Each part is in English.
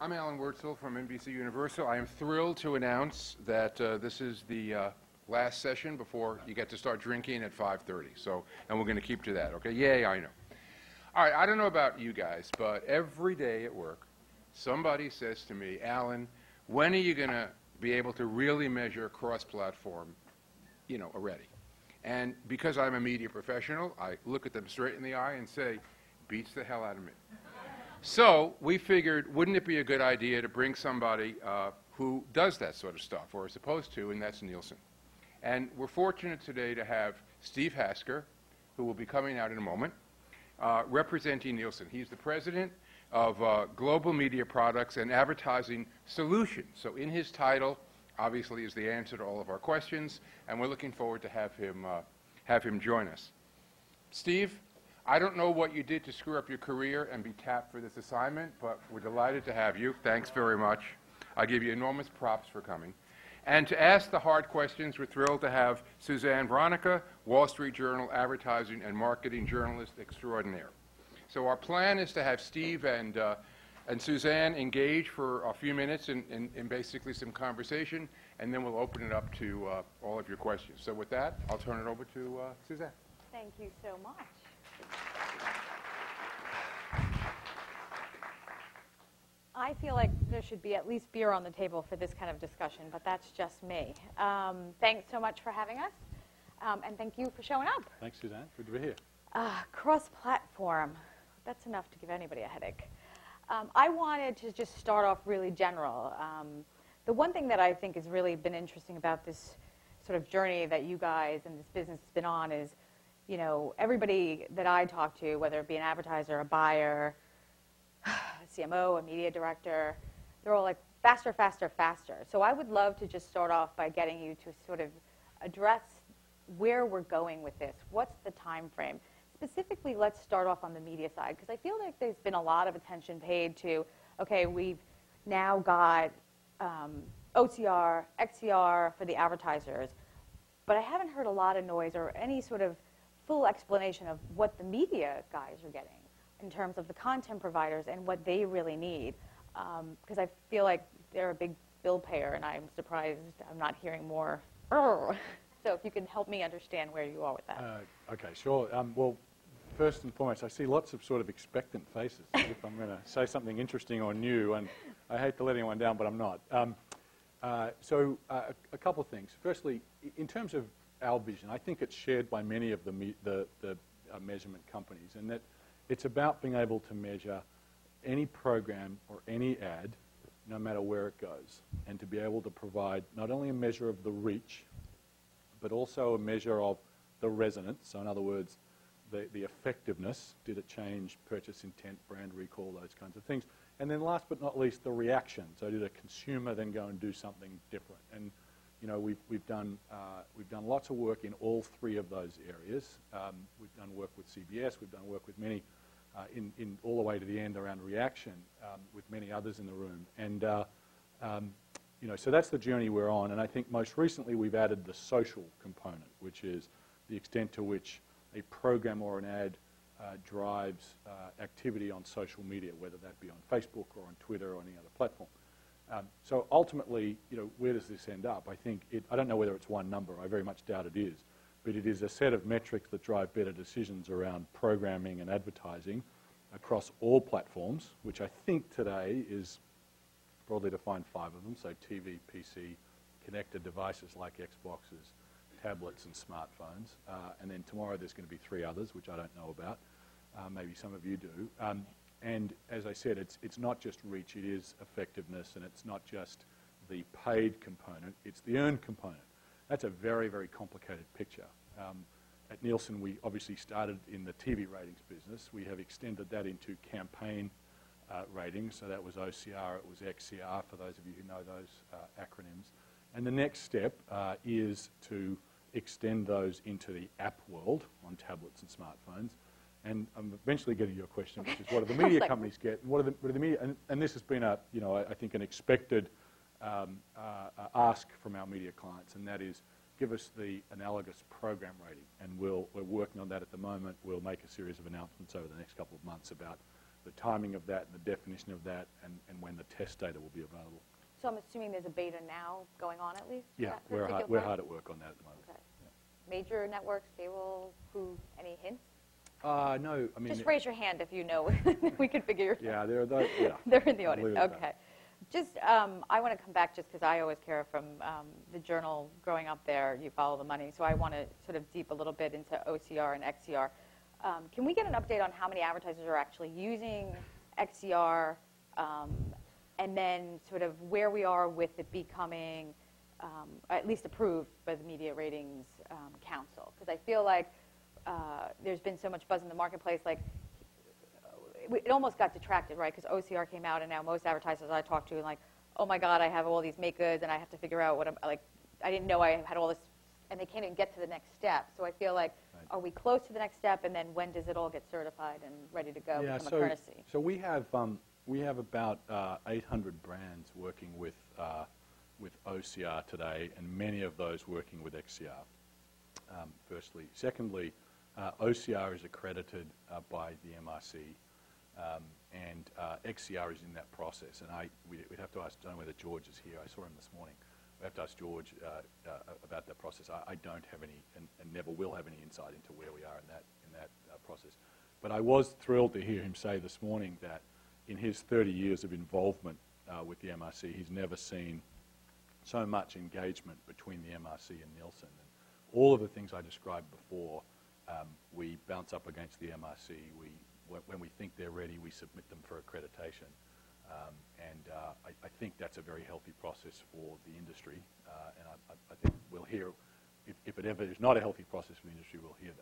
I'm Alan Wurtzel from NBC Universal. I am thrilled to announce that this is the last session before you get to start drinking at 5:30. So, and we're going to keep to that, okay? Yay, I know. All right, I don't know about you guys, but every day at work, somebody says to me, Alan, when are you going to be able to really measure cross-platform, already? And because I'm a media professional, I look at them straight in the eye and say, beats the hell out of me. So we figured, wouldn't it be a good idea to bring somebody who does that sort of stuff, or is supposed to, and that's Nielsen. And we're fortunate today to have Steve Hasker, who will be coming out in a moment, representing Nielsen. He's the president of Global Media Products and Advertising Solutions. So in his title, obviously, is the answer to all of our questions, and we're looking forward to have him join us. Steve, I don't know what you did to screw up your career and be tapped for this assignment, but we're delighted to have you. Thanks very much. I give you enormous props for coming. And to ask the hard questions, we're thrilled to have Suzanne, Vranica, Wall Street Journal advertising and marketing journalist extraordinaire. So our plan is to have Steve and Suzanne engage for a few minutes in basically some conversation, and then we'll open it up to all of your questions. So with that, I'll turn it over to Suzanne. Thank you so much. I feel like there should be at least beer on the table for this kind of discussion, but that's just me. Thanks so much for having us, and thank you for showing up. Thanks, Suzanne. Good to be here. Cross-platform. That's enough to give anybody a headache. I wanted to just start off really general. The one thing that I think has really been interesting about this sort of journey that you guys and this business has been on is, everybody that I talk to, whether it be an advertiser, a buyer, a CMO, a media director, they're all like, faster, faster, faster. So I would love to just start off by getting you to sort of address where we're going with this. What's the time frame? Specifically, let's start off on the media side, because I feel like there's been a lot of attention paid to, okay, we've now got OCR, XCR for the advertisers, but I haven't heard a lot of noise or any sort of full explanation of what the media guys are getting in terms of the content providers and what they really need, because I feel like they're a big bill payer, and I'm surprised I'm not hearing more. So if you can help me understand where you are with that. Okay, sure. Well, first and foremost, I see lots of sort of expectant faces if I'm going to say something interesting or new, and I hate to let anyone down, but I'm not. A couple of things. Firstly, in terms of our vision, I think it's shared by many of the measurement companies, and that it's about being able to measure any program or any ad, no matter where it goes, and to be able to provide not only a measure of the reach, but also a measure of the resonance. So in other words, the effectiveness. Did it change purchase intent, brand recall, those kinds of things? And then last but not least, the reaction. So did a consumer then go and do something different? And we've done lots of work in all three of those areas. We've done work with CBS. We've done work with many in all the way to the end around reaction with many others in the room. And so that's the journey we're on. And I think most recently we've added the social component, which is the extent to which a program or an ad drives activity on social media, whether that be on Facebook or on Twitter or any other platform. So ultimately, where does this end up? I think I don't know whether it's one number. I very much doubt it is. But it is a set of metrics that drive better decisions around programming and advertising across all platforms, which I think today is broadly defined 5 of them, so TV, PC, connected devices like Xboxes, tablets and smartphones. And then tomorrow there's going to be 3 others, which I don't know about. Maybe some of you do. And as I said, it's not just reach, it is effectiveness, and it's not just the paid component, it's the earned component. That's a very, very complicated picture. At Nielsen, we obviously started in the TV ratings business. We have extended that into campaign ratings, so that was OCR, it was XCR, for those of you who know those acronyms. And the next step is to extend those into the app world on tablets and smartphones. And I'm eventually getting to your question, which is what do the media companies get? And what are the media? And this has been I think an expected ask from our media clients, and that is give us the analogous program rating. And we're working on that at the moment. We'll make a series of announcements over the next couple of months about the timing of that, the definition of that, and when the test data will be available. So I'm assuming there's a beta now going on at least? Yeah, we're hard at work on that at the moment. Okay. Major networks, cable, who, any hints? No, I mean... Just raise your hand if you know. We could figure it out. Yeah, there are those, yeah. They're in the I'll audience, leave it at okay. Just, I want to come back just because I always care from the journal growing up there, you follow the money. So I want to sort of deep a little bit into OCR and XCR. Can we get an update on how many advertisers are actually using XCR, and then sort of where we are with it becoming at least approved by the Media Ratings Council? Because I feel like there's been so much buzz in the marketplace, like it almost got detracted, right? Because OCR came out, and now most advertisers I talk to are like, oh my God, I have all these make goods, and I have to figure out what I'm like. I didn't know I had all this, and they can't even get to the next step. So I feel like, are we close to the next step, and then when does it all get certified and ready to go, become a courtesy? So we have about 800 brands working with OCR today, and many of those working with XCR. Firstly, secondly, OCR is accredited by the MRC, and XCR is in that process. And we'd have to ask, I don't know whether George is here. I saw him this morning. We have to ask George about that process. I don't have any, and never will have any insight into where we are in that process. But I was thrilled to hear him say this morning that in his 30 years of involvement with the MRC, he's never seen so much engagement between the MRC and Nielsen. And all of the things I described before, we bounce up against the MRC. When we think they're ready, we submit them for accreditation. I think that's a very healthy process for the industry, and I think we'll hear, if it ever is not a healthy process for the industry, we'll hear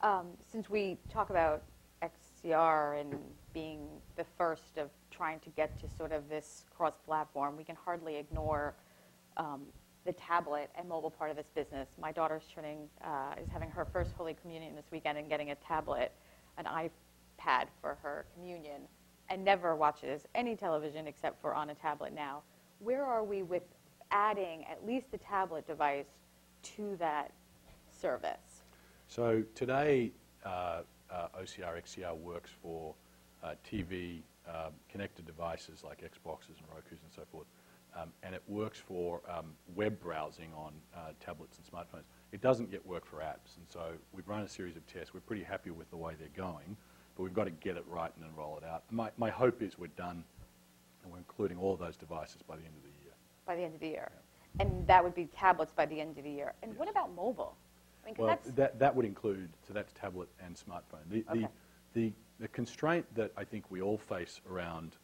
that. Since we talk about XCR and being the first of trying to get to sort of this cross-platform, we can hardly ignore the tablet and mobile part of this business. My daughter's is having her first Holy Communion this weekend and getting a tablet, an iPad for her communion, and never watches any television except for on a tablet now. Where are we with adding at least the tablet device to that service? So today, OCR, XCR works for TV connected devices like Xboxes and Rokus and so forth, and it works for web browsing on tablets and smartphones. It doesn't yet work for apps, and so we've run a series of tests. We're pretty happy with the way they're going, but we've got to get it right and then roll it out. My hope is we're done, and we're including all of those devices by the end of the year. By the end of the year. Yeah. And that would be tablets by the end of the year. And yes. What about mobile? I mean, well, that would include, so that's tablet and smartphone. The constraint that I think we all face around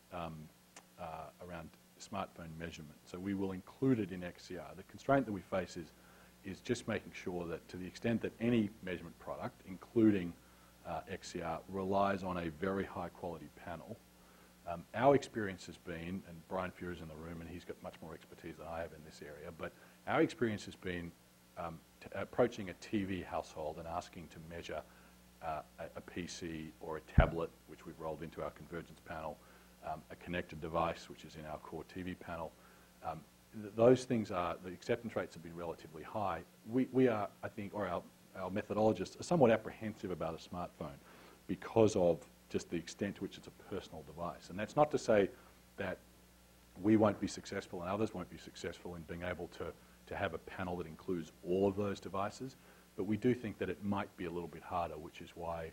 smartphone measurement, so we will include it in XCR. The constraint that we face is just making sure that to the extent that any measurement product, including XCR, relies on a very high quality panel. Our experience has been, and Brian Fuhr's in the room and he's got much more expertise than I have in this area, but our experience has been approaching a TV household and asking to measure a PC or a tablet, which we've rolled into our convergence panel, a connected device, which is in our core TV panel. Those things the acceptance rates have been relatively high. We are, I think, or our methodologists are somewhat apprehensive about a smartphone because of just the extent to which it's a personal device. And that's not to say that we won't be successful and others won't be successful in being able to have a panel that includes all of those devices, but we do think that it might be a little bit harder, which is why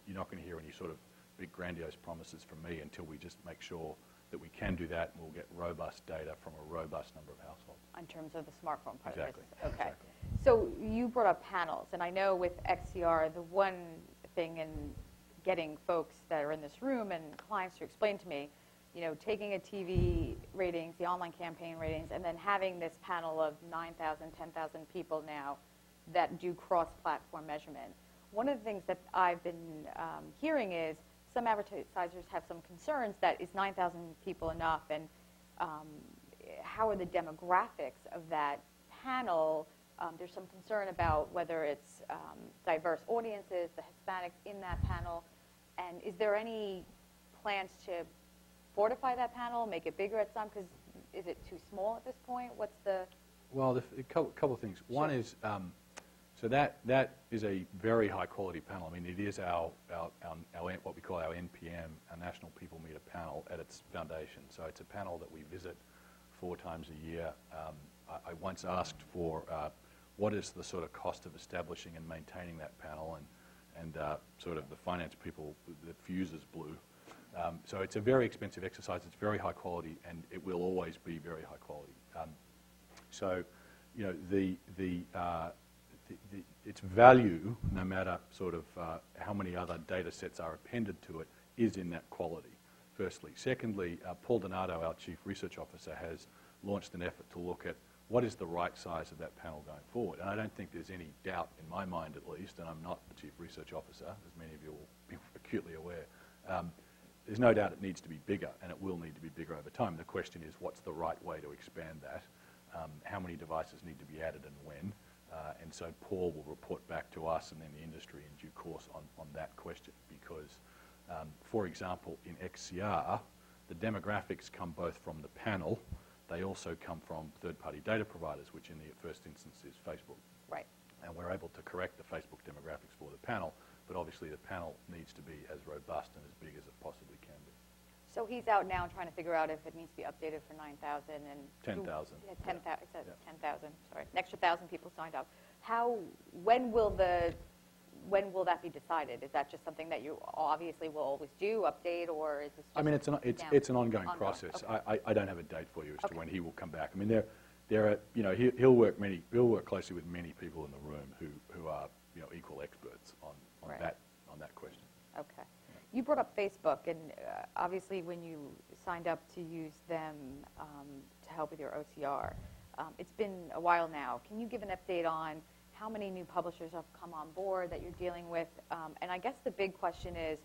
you're not going to hear any sort of big grandiose promises from me until we just make sure that we can do that, and we'll get robust data from a robust number of households. In terms of the smartphone part exactly. of this. Okay. Exactly. So you brought up panels, and I know with XCR, the one thing in getting folks that are in this room and clients to explain to me, taking a TV ratings, the online campaign ratings, and then having this panel of 9,000, 10,000 people now that do cross-platform measurement. One of the things that I've been hearing is some advertisers have some concerns that is 9,000 people enough, and how are the demographics of that panel? There's some concern about whether it's diverse audiences, the Hispanics in that panel, and is there any plans to fortify that panel, make it bigger at some, because is it too small at this point? What's the... Well, a couple of things. Sure. One is, So that is a very high quality panel. I mean, it is our what we call our NPM, our National People Meter panel, at its foundation. So it's a panel that we visit 4 times a year. I once asked for what is the sort of cost of establishing and maintaining that panel, and sort of the finance people, the fuses blew. So it's a very expensive exercise. It's very high quality, and it will always be very high quality. So, you know, its value, no matter sort of how many other data sets are appended to it, is in that quality, firstly. Secondly, Paul Donato, our Chief Research Officer, has launched an effort to look at what is the right size of that panel going forward. And I don't think there's any doubt, in my mind at least, and I'm not the Chief Research Officer, as many of you will be acutely aware, there's no doubt it needs to be bigger, and it will need to be bigger over time. The question is, what's the right way to expand that? How many devices need to be added and when? And so Paul will report back to us and then the industry in due course on that question, because, for example, in XCR, the demographics come both from the panel, they also come from third-party data providers, which in the first instance is Facebook. Right. And we're able to correct the Facebook demographics for the panel, but obviously the panel needs to be as robust and as big as it possibly can be. So he's out now trying to figure out if it needs to be updated for 9,000 and 10,000. Yeah, 10,000. It says 10,000. Sorry, an extra 1,000 people signed up. When will that be decided? Is that just something that you obviously will always do, update, or is this? Just I mean, it's an ongoing process. Okay. I don't have a date for you as Okay. to when he will come back. I mean, there are, you know, he'll work closely with many people in the room who are, you know, equal experts on Right. that question. Okay. You brought up Facebook, and obviously when you signed up to use them to help with your OCR, it's been a while now. Can you give an update on how many new publishers have come on board that you're dealing with? And I guess the big question is,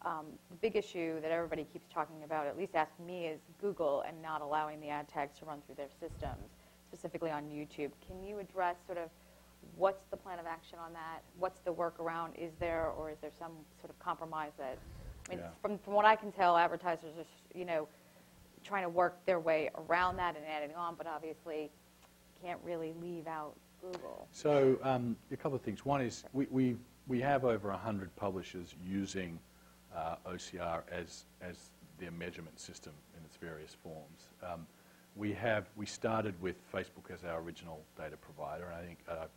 the big issue that everybody keeps talking about, at least asking me, is Google and not allowing the ad tags to run through their systems, specifically on YouTube. Can you address sort of what's the plan of action on that? What's the workaround? Is there, or is there some sort of compromise that, I mean, Yeah. from what I can tell, advertisers are, you know, trying to work their way around that and adding on, but obviously can't really leave out Google. So a couple of things. One is we have over 100 publishers using OCR as their measurement system in its various forms. We started with Facebook as our original data provider, and I think I've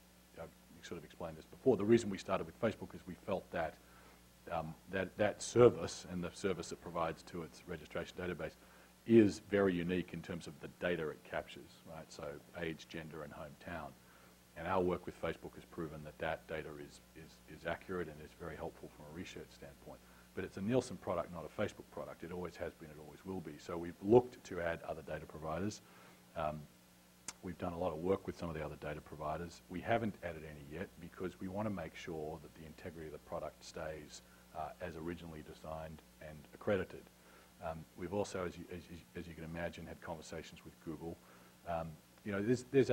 sort of explained this before. The reason we started with Facebook is we felt that that service and the service it provides to its registration database is very unique in terms of the data it captures, right? So age, gender, and hometown. And our work with Facebook has proven that that data is accurate and is very helpful from a research standpoint. But it's a Nielsen product, not a Facebook product. It always has been, it always will be. So we've looked to add other data providers. We've done a lot of work with some of the other data providers. We haven't added any yet because we want to make sure that the integrity of the product stays as originally designed and accredited. We've also, as you can imagine, had conversations with Google. You know, there's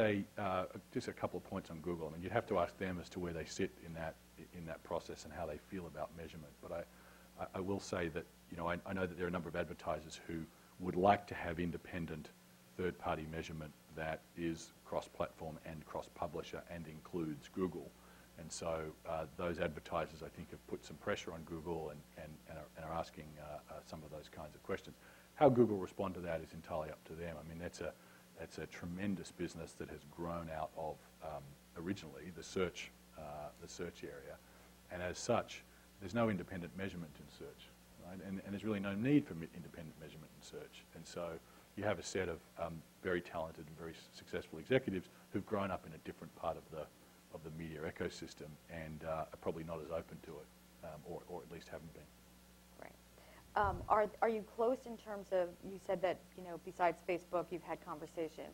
just a couple of points on Google. I mean, you'd have to ask them as to where they sit in that process and how they feel about measurement. But I will say that, you know, I know that there are a number of advertisers who would like to have independent third-party measurement that is cross-platform and cross-publisher and includes Google. And so those advertisers, I think, have put some pressure on Google and are asking some of those kinds of questions. How Google respond to that is entirely up to them. I mean, that's a tremendous business that has grown out of originally the search area, and as such, there's no independent measurement in search, right? And there's really no need for independent measurement in search. And so you have a set of very talented and very successful executives who've grown up in a different part of the media ecosystem and are probably not as open to it, or at least haven't been. Right. Are you close in terms of, you said that, you know, besides Facebook, you've had conversation.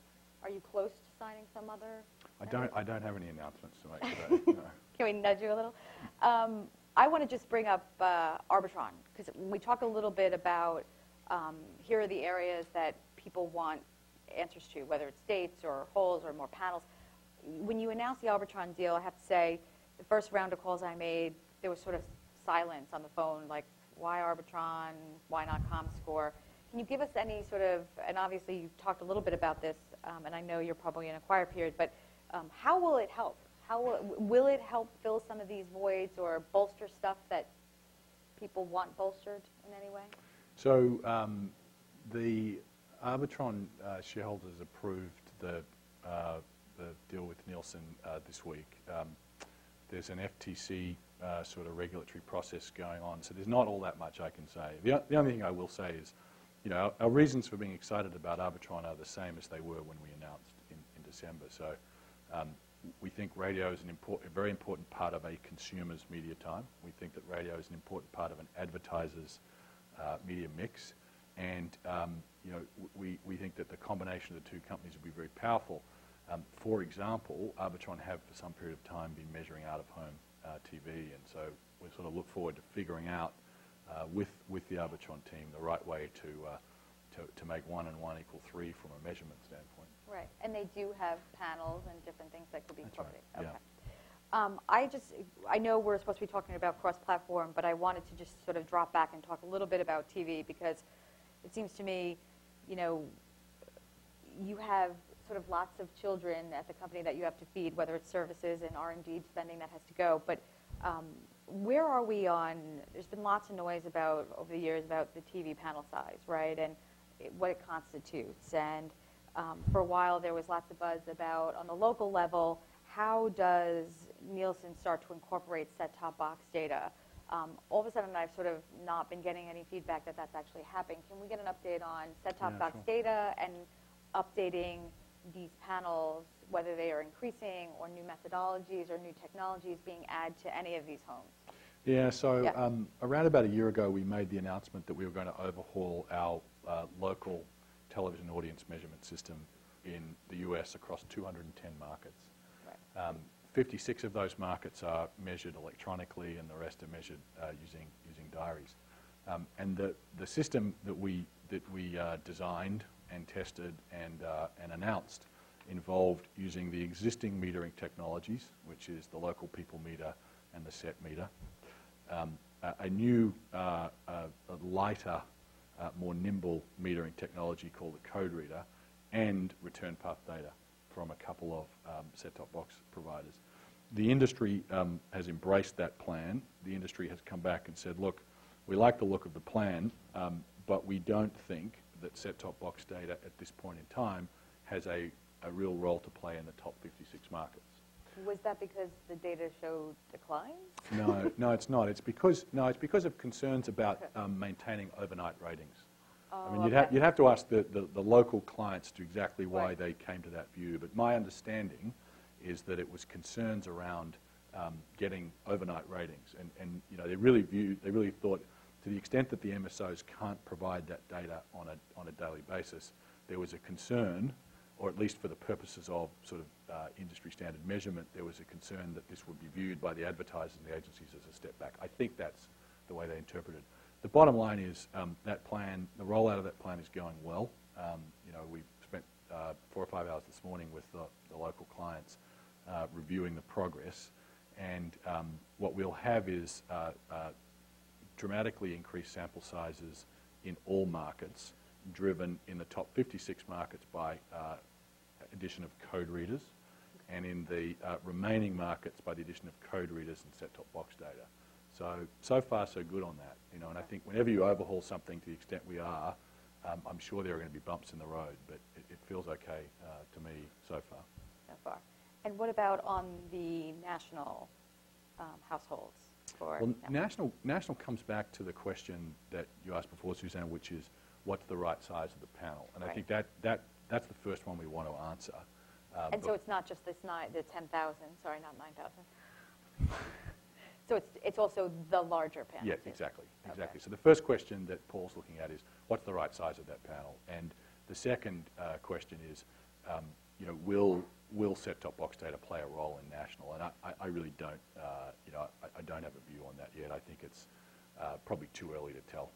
Are you close to signing some other? I don't have any announcements to make today. No. Can we nudge you a little? I want to just bring up Arbitron, because we talk a little bit about here are the areas that people want answers to, whether it's dates or holes or more panels. When you announced the Arbitron deal, I have to say, the first round of calls I made, there was sort of silence on the phone, like, why Arbitron, why not ComScore? Can you give us any sort of, and obviously you've talked a little bit about this, and I know you're probably in a quiet period, but how will it help? Will it help fill some of these voids or bolster stuff that people want bolstered in any way? So the Arbitron shareholders approved the deal with Nielsen this week. There's an FTC sort of regulatory process going on, so there's not all that much I can say. The only thing I will say is, you know, our reasons for being excited about Arbitron are the same as they were when we announced in December. So we think radio is a very important part of a consumer's media time. We think that radio is an important part of an advertiser's media mix. And you know, we think that the combination of the two companies will be very powerful. For example, Arbitron have for some period of time been measuring out-of-home TV, and so we sort of look forward to figuring out with the Arbitron team the right way to make 1 and 1 equal 3 from a measurement standpoint. Right, and they do have panels and different things that could be incorporated. Right. Okay. I know we're supposed to be talking about cross-platform, but I wanted to just sort of drop back and talk a little bit about TV, because it seems to me, you know, you have sort of lots of children at the company that you have to feed, whether it's services and R&D spending that has to go. But where are we on, there's been lots of noise about, over the years, about the TV panel size, right, and what it constitutes. And for a while, there was lots of buzz about, on the local level, how does Nielsen start to incorporate set-top box data? All of a sudden, I've sort of not been getting any feedback that that's actually happening. Can we get an update on set-top box data and updating these panels, whether they are increasing or new methodologies or new technologies being added to any of these homes? Yeah, so around about a year ago, we made the announcement that we were going to overhaul our local television audience measurement system in the US across 210 markets. Right. 56 of those markets are measured electronically, and the rest are measured using diaries. And the system that we designed and tested and announced involved using the existing metering technologies, which is the local people meter and the set meter, a new, lighter, more nimble metering technology called the code reader, and return path data from a couple of set-top box providers. The industry has embraced that plan. The industry has come back and said, look, we like the look of the plan, but we don't think that set-top box data at this point in time has a real role to play in the top 56 markets. Was that because the data showed declines? No, it's not. It's because of concerns about maintaining overnight ratings. Oh, I mean, you'd have to ask the local clients to exactly why they came to that view. But my understanding is that it was concerns around getting overnight ratings, and you know, they really thought, to the extent that the MSOs can't provide that data on a daily basis, there was a concern, or at least for the purposes of sort of industry standard measurement, there was a concern that this would be viewed by the advertisers and the agencies as a step back. I think that's the way they interpreted it. The bottom line is that plan, the rollout of that plan is going well. You know, we've spent 4 or 5 hours this morning with the local clients reviewing the progress, and what we'll have is dramatically increased sample sizes in all markets, driven in the top 56 markets by addition of code readers, and in the remaining markets by the addition of code readers and set-top box data. So far, so good on that. You know, and I think whenever you overhaul something to the extent we are, I'm sure there are going to be bumps in the road, but it feels okay to me so far. So far. And what about on the national households? Well, national comes back to the question that you asked before, Suzanne, which is, what's the right size of the panel? And I think that's the first one we want to answer. And so it's not just the 10,000, sorry, not 9,000. So it's also the larger panel. Yes, exactly. So the first question that Paul's looking at is, what's the right size of that panel? And the second question is, you know, will set-top box data play a role in national? And I really don't, you know, I don't have a view on that yet. I think it's probably too early to tell.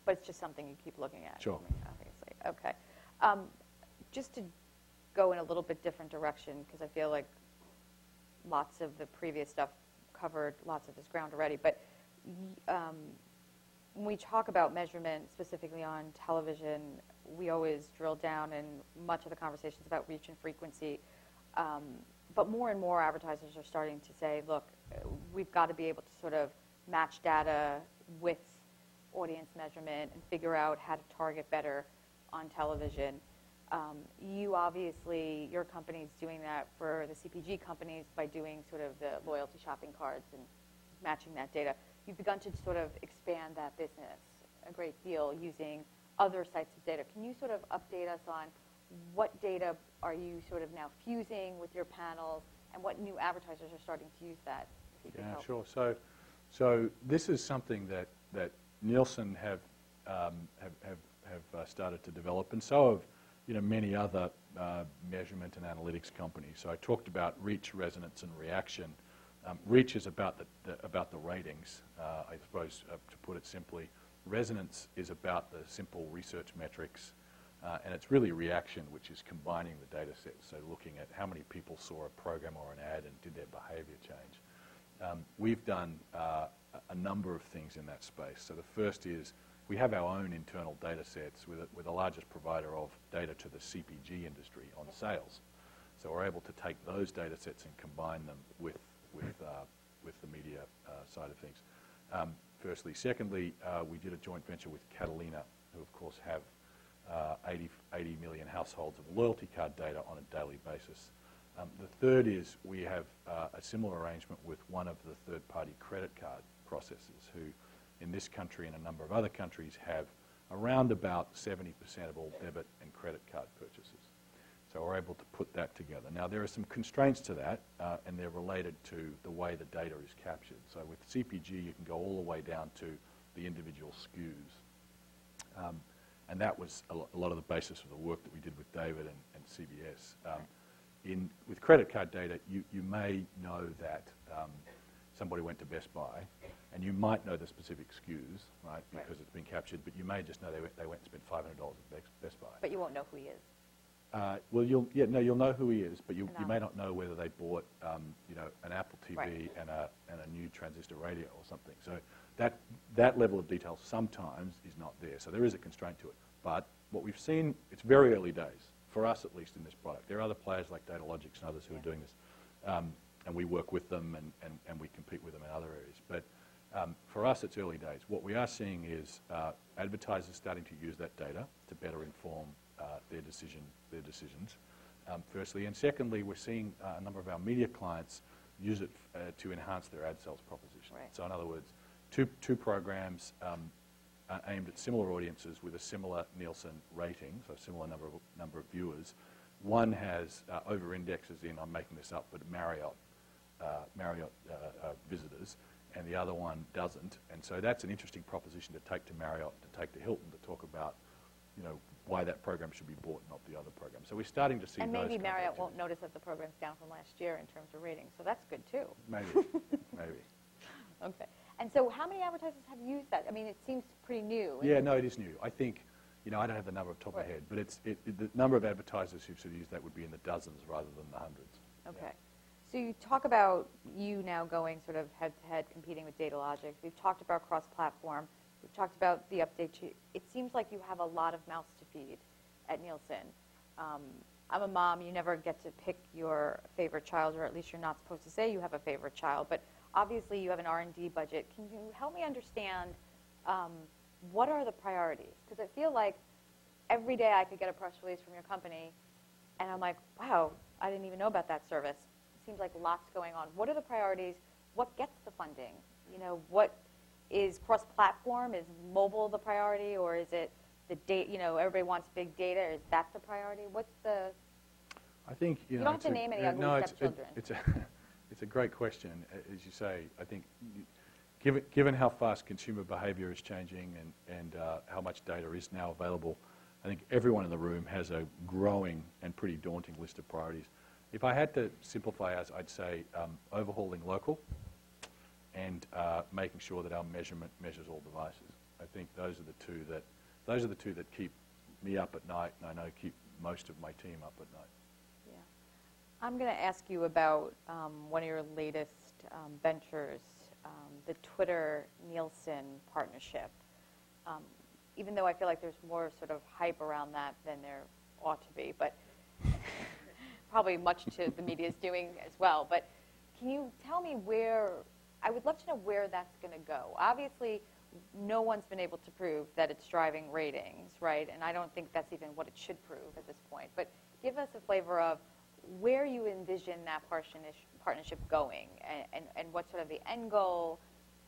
But it's just something you keep looking at. Sure. I mean, obviously. Okay. Just to go in a little bit different direction, because I feel like lots of the previous stuff covered lots of this ground already, but when we talk about measurement specifically on television, we always drill down, and much of the conversations about reach and frequency. but more and more advertisers are starting to say, look, we've got to be able to sort of match data with audience measurement and figure out how to target better on television. You obviously, your company's doing that for the CPG companies by doing sort of the loyalty shopping cards and matching that data. You've begun to sort of expand that business a great deal using other sites of data. Can you sort of update us on what data are you sort of now fusing with your panels and what new advertisers are starting to use that? Yeah, sure. So this is something that Nielsen have started to develop, and so have many other measurement and analytics companies. So I talked about reach, resonance, and reaction. Reach is about the ratings, I suppose, to put it simply. Resonance is about the simple research metrics, and it's really reaction, which is combining the data sets, so looking at how many people saw a program or an ad and did their behavior change. We've done a number of things in that space. So the first is we have our own internal data sets with the largest provider of data to the CPG industry on sales. So we're able to take those data sets and combine them with the media side of things. Firstly. Secondly, we did a joint venture with Catalina, who of course have 80 million households of loyalty card data on a daily basis. The third is we have a similar arrangement with one of the third-party credit card processors who, in this country and a number of other countries, have around about 70% of all debit and credit card purchases. So we're able to put that together. Now, there are some constraints to that, and they're related to the way the data is captured. So with CPG, you can go all the way down to the individual SKUs. And that was a lot of the basis of the work that we did with David and CBS. With credit card data, you may know that somebody went to Best Buy, and you might know the specific SKUs, right, because it's been captured, but you may just know they went and spent $500 at Best Buy. But you won't know who he is. Well, you'll know who he is, but you may not know whether they bought, an Apple TV and a new transistor radio or something. So that level of detail sometimes is not there. So there is a constraint to it. But what we've seen, it's very early days, for us at least in this product. There are other players like Datalogics and others who are doing this, and we work with them and we compete with them in other areas. But for us, it's early days. What we are seeing is advertisers starting to use that data to better inform their decisions, firstly. And secondly, we're seeing a number of our media clients use it to enhance their ad sales proposition. Right. So in other words, two programs aimed at similar audiences with a similar Nielsen rating, so a similar number of viewers. One has over-indexes in, I'm making this up, but Marriott visitors, and the other one doesn't. And so that's an interesting proposition to take to Marriott, to take to Hilton, to talk about, why that program should be bought, not the other program. So we're starting to see and those maybe Marriott won't notice that the program's down from last year in terms of ratings, so that's good too. Maybe. Okay. And so how many advertisers have used that? I mean, it seems pretty new. Yeah, no, it is new. I think, I don't have the number off the top of my head, but the number of advertisers who've sort of used that would be in the dozens rather than the hundreds. Okay. Yeah. So you talk about you now going sort of head-to-head competing with Datalogics. We've talked about cross-platform. We've talked about the update. It seems like you have a lot of mouths to feed at Nielsen. I'm a mom. You never get to pick your favorite child, or at least you're not supposed to say you have a favorite child. But obviously you have an R&D budget. Can you help me understand what are the priorities? Because I feel like every day I could get a press release from your company, and I'm like, wow, I didn't even know about that service. It seems like lots going on. What are the priorities? What gets the funding? What is cross-platform? Is mobile the priority, or is it the data? Everybody wants big data. Is that the priority? What's the? I think you don't have to name any ugly stepchildren. It's a great question, as you say. I think, given how fast consumer behaviour is changing and how much data is now available, I think everyone in the room has a growing and pretty daunting list of priorities. If I had to simplify us, I'd say overhauling local and making sure that our measurement measures all devices. I think those are the two that keep me up at night, and I know keep most of my team up at night. Yeah, I'm going to ask you about one of your latest ventures, the Twitter Nielsen partnership. Even though I feel like there's more sort of hype around that than there ought to be, but probably much to the media is doing as well. But can you tell me where, I would love to know where that's going to go. Obviously, no one's been able to prove that it's driving ratings, right? And I don't think that's even what it should prove at this point. But give us a flavor of where you envision that partnership going and what's sort of the end goal.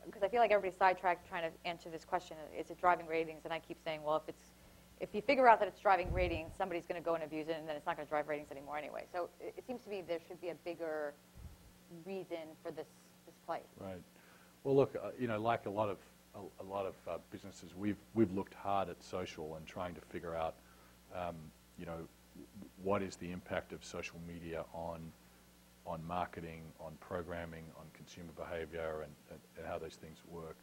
Because I feel like everybody's sidetracked trying to answer this question, is it driving ratings? And I keep saying, well, if you figure out that it's driving ratings, somebody's going to go and abuse it, and then it's not going to drive ratings anymore anyway. So it seems to me there should be a bigger reason for this play. Right. Well, look, like a lot of businesses, we've looked hard at social and trying to figure out, what is the impact of social media on marketing, on programming, on consumer behavior, and how those things work.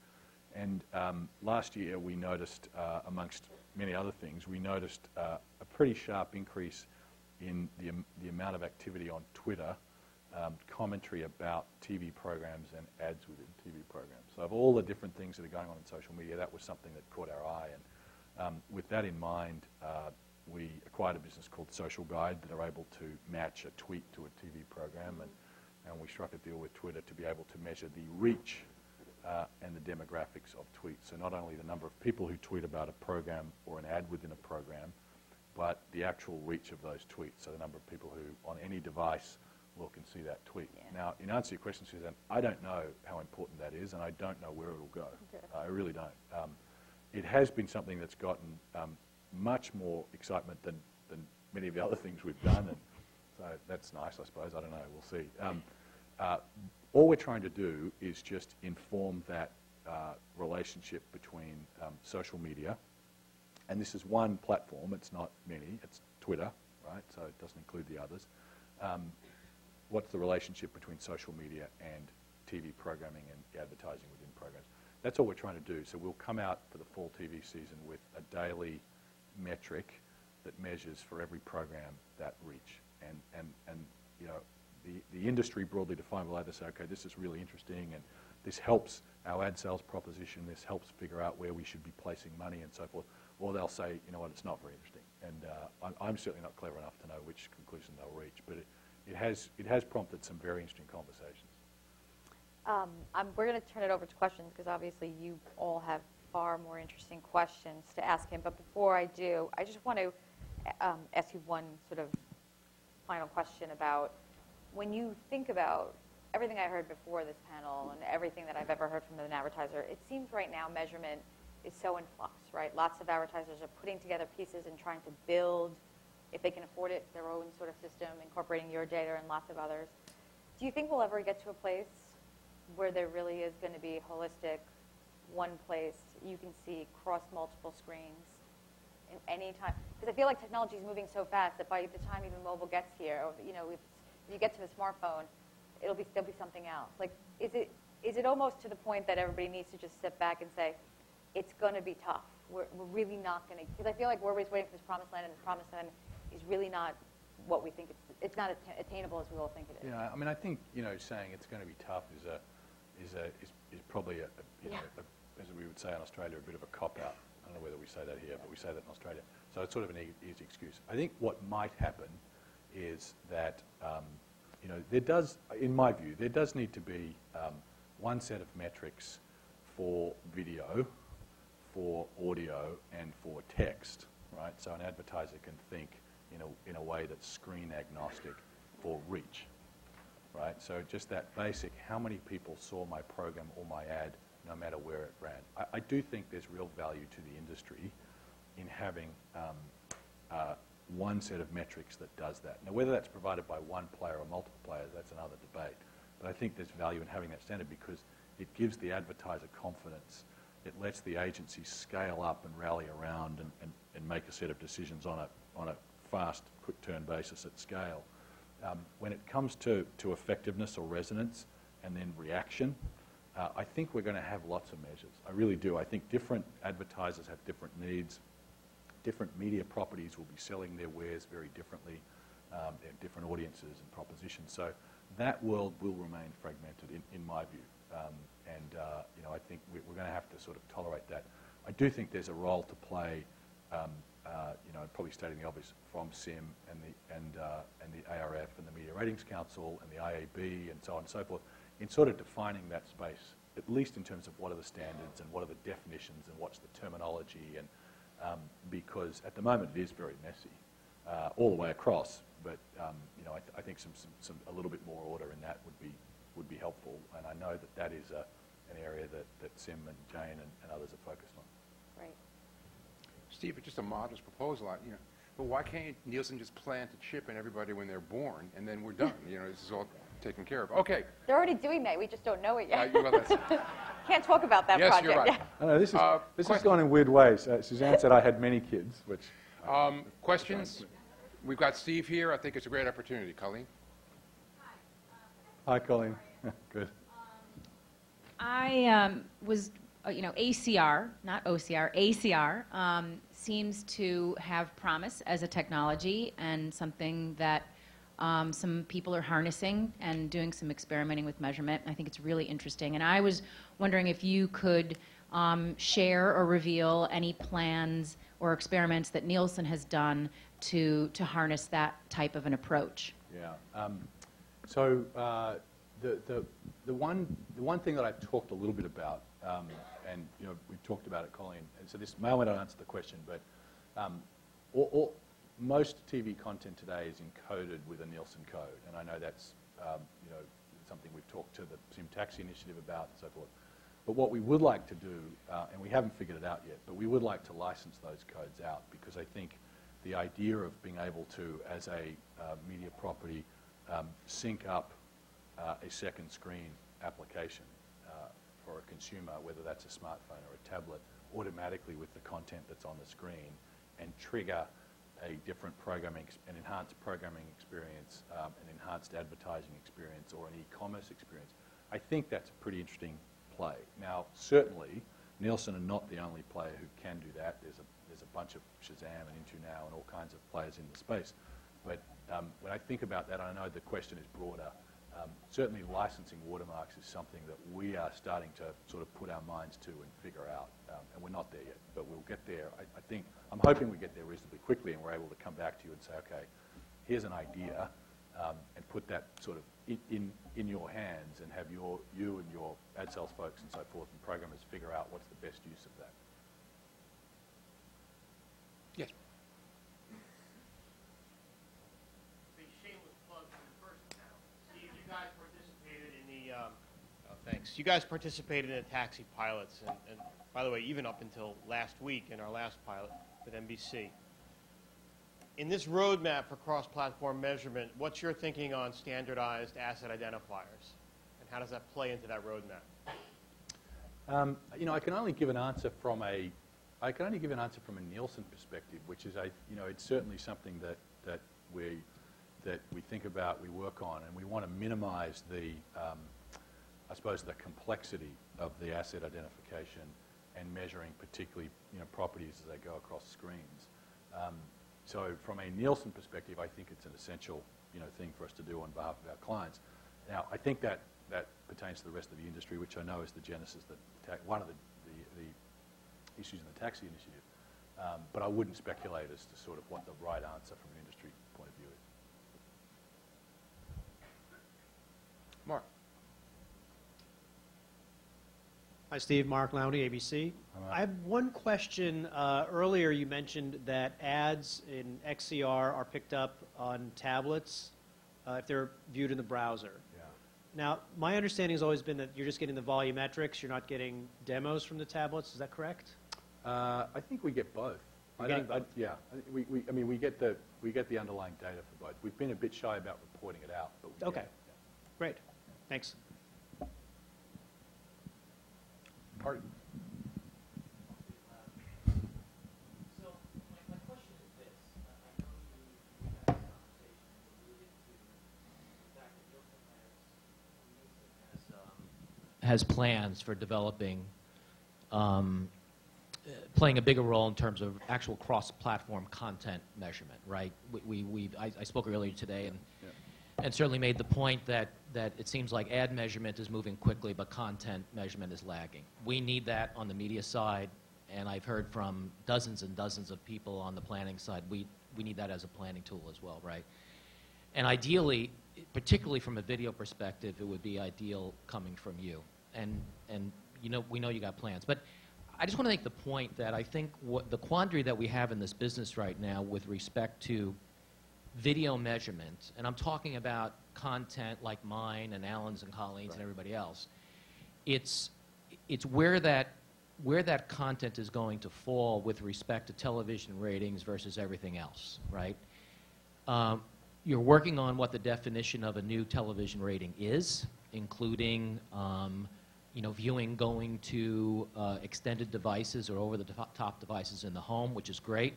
And last year we noticed, amongst many other things, we noticed a pretty sharp increase in the amount of activity on Twitter, commentary about TV programs and ads within TV programs. So of all the different things that are going on in social media, that was something that caught our eye. And with that in mind, we acquired a business called Social Guide that are able to match a tweet to a TV program, and we struck a deal with Twitter to be able to measure the reach and the demographics of tweets. So not only the number of people who tweet about a program or an ad within a program, but the actual reach of those tweets. So the number of people who, on any device, look and see that tweet. Yeah. Now, in answer to your question, Suzanne, I don't know how important that is, and I don't know where it'll go. Okay. I really don't. It has been something that's gotten much more excitement than many of the other things we've done, and so that's nice, I suppose. I don't know. We'll see. All we're trying to do is just inform that relationship between social media, and this is one platform. It's not many. It's Twitter, right? So it doesn't include the others. What's the relationship between social media and TV programming and advertising within programs? That's all we're trying to do. So we'll come out for the fall TV season with a daily metric that measures for every program that reach. And the industry broadly defined will either say, okay, this is really interesting and this helps our ad sales proposition, this helps figure out where we should be placing money and so forth, or they'll say, you know what, it's not very interesting. And I'm certainly not clever enough to know which conclusion they'll reach, but it has prompted some very interesting conversations. We're going to turn it over to questions because obviously you all have far more interesting questions to ask him. But before I do, I just want to ask you one sort of final question about when you think about everything I heard before this panel and everything that I've ever heard from an advertiser, it seems right now measurement is so in flux, right? Lots of advertisers are putting together pieces and trying to build, if they can afford it, their own sort of system, incorporating your data and lots of others. Do you think we'll ever get to a place where there really is going to be holistic, one place you can see across multiple screens in any time? Because I feel like technology is moving so fast that by the time even mobile gets here, or, if you get to the smartphone, there'll be something else. Like, is it almost to the point that everybody needs to just sit back and say, it's going to be tough. We're really not going to, because I feel like we're always waiting for this promised land, and the promised land is really not what we think it's not attainable as we all think it is. Yeah, I mean, I think saying it's going to be tough is probably as we would say in Australia, a bit of a cop out. I don't know whether we say that here, but we say that in Australia. So it's sort of an easy excuse. I think what might happen is that there does, in my view, there does need to be one set of metrics for video, for audio, and for text, right? So an advertiser can think in a way that's screen agnostic for reach, right? So just that basic, how many people saw my program or my ad, no matter where it ran. I do think there's real value to the industry in having one set of metrics that does that. Now, whether that's provided by one player or multiple players, that's another debate. But I think there's value in having that standard because it gives the advertiser confidence. It lets the agency scale up and rally around and make a set of decisions on a fast, quick turn basis at scale. When it comes to effectiveness or resonance and then reaction, I think we're going to have lots of measures. I really do. I think different advertisers have different needs. Different media properties will be selling their wares very differently. They have different audiences and propositions. So that world will remain fragmented, in my view. I think we're going to have to sort of tolerate that. I do think there's a role to play probably stating the obvious, from SIM and the ARF and the Media Ratings Council and the IAB and so on and so forth, in sort of defining that space, at least in terms of what are the standards and what are the definitions and what's the terminology, and because at the moment it is very messy all the way across. But I think a little bit more order in that would be helpful, and I know that is an area that Sim and Jane and others are focused on. Right. Steve, it's just a modest proposal, but why can't Nielsen just plant a chip in everybody when they're born, and then we're done? This is all taken care of. Okay. They're already doing that. We just don't know it yet. Well, that's Can't talk about that yes, project. You're right. I know, this has gone in weird ways. Suzanne said I had many kids, which... Questions? We've got Steve here. I think it's a great opportunity. Colleen? Hi, Colleen. Good. I was, ACR, not OCR, ACR seems to have promise as a technology and something that some people are harnessing and doing some experimenting with measurement. I think it's really interesting. And I was wondering if you could share or reveal any plans or experiments that Nielsen has done to harness that type of an approach. Yeah. So the one thing that I've talked a little bit about, and we've talked about it, Colleen, and so this may or may not answer the question, but most TV content today is encoded with a Nielsen code, and I know that's something we've talked to the Sim Taxi Initiative about and so forth. But what we would like to do, and we haven't figured it out yet, but we would like to license those codes out, because I think the idea of being able to, as a media property, sync up a second screen application for a consumer, whether that's a smartphone or a tablet, automatically with the content that's on the screen, and trigger a different programming, an enhanced programming experience, an enhanced advertising experience, or an e-commerce experience. I think that's a pretty interesting play. Now, certainly, Nielsen are not the only player who can do that. There's a bunch of Shazam and IntoNow and all kinds of players in the space. But when I think about that, I know the question is broader. Certainly, licensing watermarks is something that we are starting to sort of put our minds to and figure out. And we're not there yet, but we'll get there. I'm hoping we get there reasonably quickly, and we're able to come back to you and say, okay, here's an idea, and put that sort of in your hands, and have you and your ad sales folks and so forth and programmers figure out what's the best use of that. Yes. Shameless plug for the first panel. Steve, you guys participated in the. Thanks. You guys participated in the taxi pilots, and by the way, even up until last week in our last pilot with NBC. In this roadmap for cross-platform measurement, what's your thinking on standardized asset identifiers, and how does that play into that roadmap? I can only give an answer from a Nielsen perspective, which is it's certainly something that we think about, we work on, and we want to minimize the I suppose the complexity of the asset identification and measuring particularly properties as they go across screens. So from a Nielsen perspective, I think it's an essential thing for us to do on behalf of our clients. Now, I think that pertains to the rest of the industry, which I know is the genesis, one of the issues in the taxi initiative. But I wouldn't speculate as to sort of what the right answer from an industry point of view is. Mark. Hi, Steve. Mark Lowney, ABC. I have one question. Earlier, you mentioned that ads in XCR are picked up on tablets if they're viewed in the browser. Yeah. Now, my understanding has always been that you're just getting the volumetrics. You're not getting demos from the tablets. Is that correct? I think we get both. Yeah. We get the underlying data for both. We've been a bit shy about reporting it out, but we Okay. get it. Yeah. Great. Thanks. Pardon? So my question is this. I know you had this conversation alluded to the fact that Nielsen has plans for developing, playing a bigger role in terms of actual cross-platform content measurement, right? I spoke earlier today and certainly made the point that it seems like ad measurement is moving quickly, but content measurement is lagging. We need that on the media side, and I've heard from dozens and dozens of people on the planning side, we need that as a planning tool as well, right? And ideally, particularly from a video perspective, it would be ideal coming from you. And you know, we know you got plans. But I just want to make the point that I think the quandary that we have in this business right now with respect to video measurement, and I'm talking about content like mine and Alan's and Colleen's and everybody else, it's where that content is going to fall with respect to television ratings versus everything else, right? You're working on what the definition of a new television rating is, including you know, viewing going to extended devices or over-the-top devices in the home, which is great.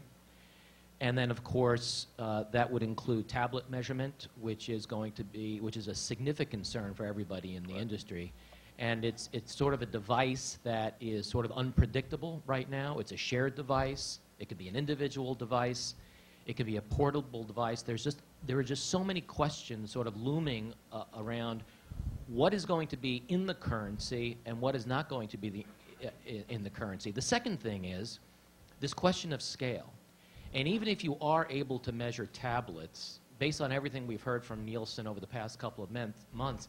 And then, of course, that would include tablet measurement, which is a significant concern for everybody in the industry. And it's sort of a device that is sort of unpredictable right now. It's a shared device. It could be an individual device. It could be a portable device. There are just so many questions sort of looming around what is going to be in the currency and what is not going to be in the currency. The second thing is this question of scale. And even if you are able to measure tablets, based on everything we've heard from Nielsen over the past couple of months,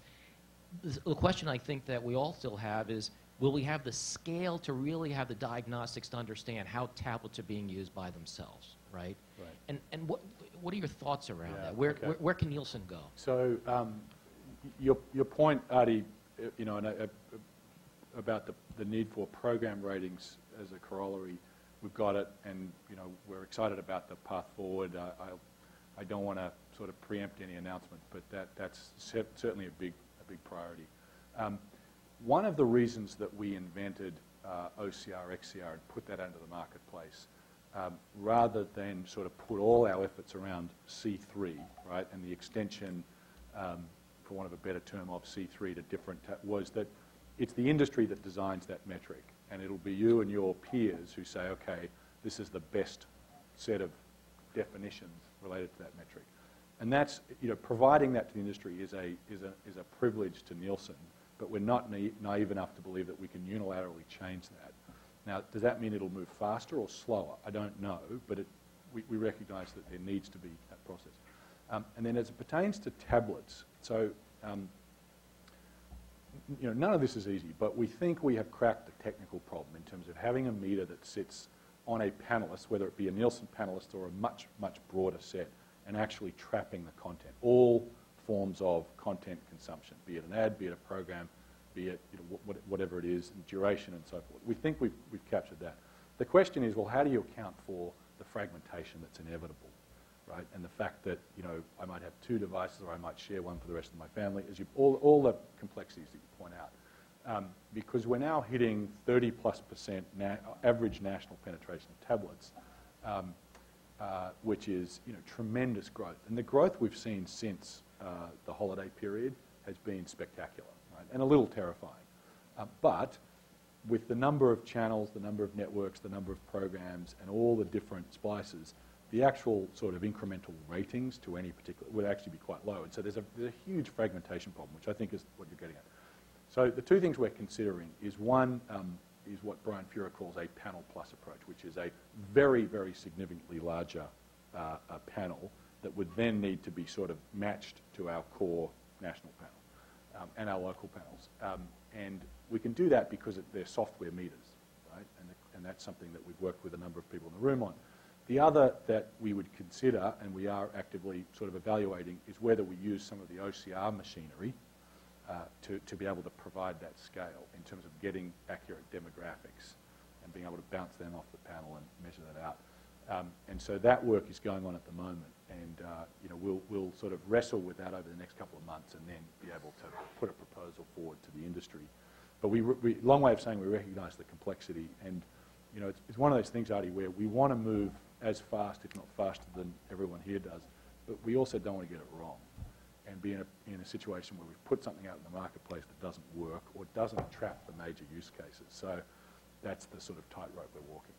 the question I think that we all still have is, will we have the scale to really have the diagnostics to understand how tablets are being used by themselves, right? Right. And what are your thoughts around that? Where can Nielsen go? So your point, Artie, you know, about the need for program ratings as a corollary, we've got it, and you know, we're excited about the path forward. I don't want to sort of preempt any announcement, but that's certainly a big priority. One of the reasons that we invented OCR, XCR, and put that into the marketplace, rather than sort of put all our efforts around C3, right, and the extension, for want of a better term, of C3 to different, was that it's the industry that designs that metric, and it'll be you and your peers who say, okay, this is the best set of definitions related to that metric. And that's, you know, providing that to the industry is a privilege to Nielsen, but we're not naive enough to believe that we can unilaterally change that. Now, does that mean it'll move faster or slower? I don't know, but we recognize that there needs to be that process. And then as it pertains to tablets, so you know, none of this is easy, but we think we have cracked the technical problem in terms of having a meter that sits on a panelist, whether it be a Nielsen panelist or a much, much broader set, and actually trapping the content, all forms of content consumption, be it an ad, be it a program, be it, you know, whatever it is, and duration and so forth. We think we've captured that. The question is, well, how do you account for the fragmentation that's inevitable, right? And the fact that, you know, I might have two devices or I might share one for the rest of my family, all the complexities that you point out. Because we're now hitting 30+% average national penetration of tablets, which is, you know, tremendous growth. And the growth we've seen since the holiday period has been spectacular, right? And a little terrifying. But with the number of channels, the number of networks, the number of programs, and all the different splices, the actual sort of incremental ratings to any particular would actually be quite low. And so there's a huge fragmentation problem, which I think is what you're getting at. So the two things we're considering is one is what Brian Fuhrer calls a panel plus approach, which is a very, very significantly larger panel that would then need to be sort of matched to our core national panel and our local panels. And we can do that because they're software meters, right? And that's something that we've worked with a number of people in the room on. The other that we would consider, and we are actively sort of evaluating, is whether we use some of the OCR machinery to be able to provide that scale in terms of getting accurate demographics and being able to bounce them off the panel and measure that out. And so that work is going on at the moment, and you know, we'll sort of wrestle with that over the next couple of months and then be able to put a proposal forward to the industry. But long way of saying we recognize the complexity, and you know, it's one of those things, Artie, where we want to move as fast, if not faster, than everyone here does, but we also don't want to get it wrong and be in a situation where we've put something out in the marketplace that doesn't work or doesn't trap the major use cases. So that's the sort of tightrope we're walking.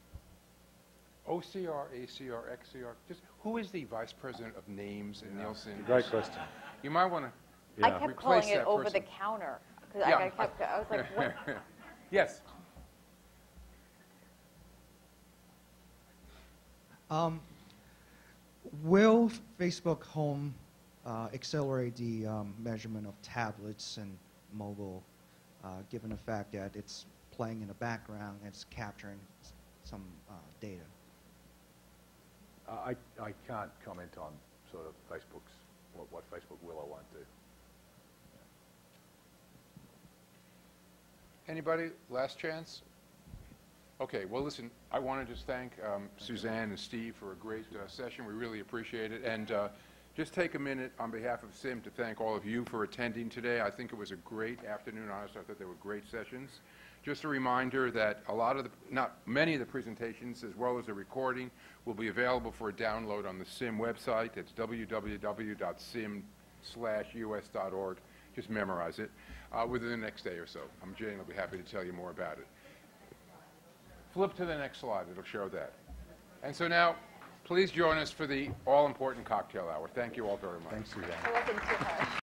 OCR, ACR, XCR, just who is the vice president of names in Nielsen? Great question. You might want to I kept calling it over the counter. Because I was like, what? Yes. Will Facebook Home accelerate the measurement of tablets and mobile, given the fact that it's playing in the background and it's capturing some data? I can't comment on sort of Facebook's, what Facebook will or won't do. Anybody? Last chance? Okay, well, listen, I want to just thank Suzanne and Steve for a great session. We really appreciate it. And just take a minute on behalf of SIM to thank all of you for attending today. I think it was a great afternoon. Honestly, I thought they were great sessions. Just a reminder that many of the presentations, as well as the recording, will be available for a download on the SIM website. It's www.sim/us.org. Just memorize it within the next day or so. Jane will be happy to tell you more about it. Flip to the next slide. It'll show that. And so now, please join us for the all-important cocktail hour. Thank you all very much. Thanks, Suzanne. I wasn't too hard.